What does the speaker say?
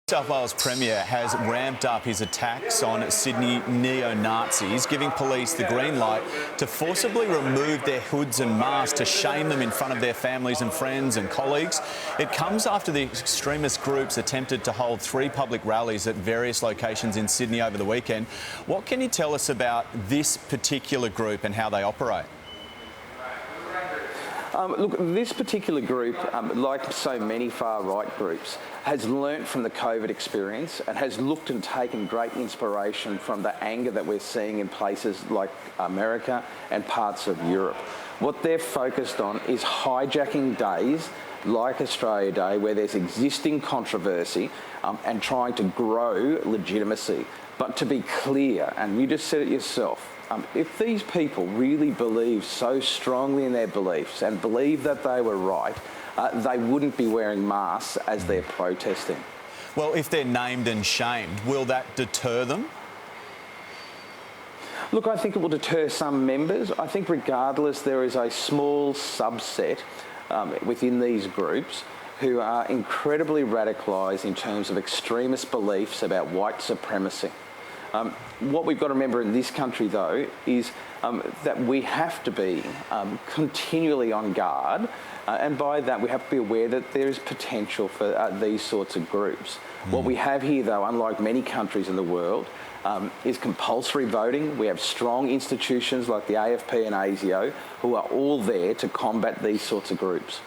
South Wales Premier has ramped up his attacks on Sydney neo-Nazis, giving police the green light to forcibly remove their hoods and masks to shame them in front of their families and friends and colleagues. It comes after the extremist groups attempted to hold 3 public rallies at various locations in Sydney over the weekend. What can you tell us about this particular group and how they operate? Look, this particular group, like so many far-right groups, has learnt from the COVID experience and has looked and taken great inspiration from the anger that we're seeing in places like America and parts of Europe. What they're focused on is hijacking days like Australia Day, where there's existing controversy, and trying to grow legitimacy. But to be clear, and you just said it yourself, if these people really believe so strongly in their beliefs and believe that they were right, they wouldn't be wearing masks as they're protesting. Well, if they're named and shamed, will that deter them? Look, I think it will deter some members. I think regardless, there is a small subset within these groups who are incredibly radicalised in terms of extremist beliefs about white supremacy. What we've got to remember in this country, though, is that we have to be continually on guard, and by that we have to be aware that there is potential for these sorts of groups. What we have here, though, unlike many countries in the world, is compulsory voting. We have strong institutions like the AFP and ASIO who are all there to combat these sorts of groups.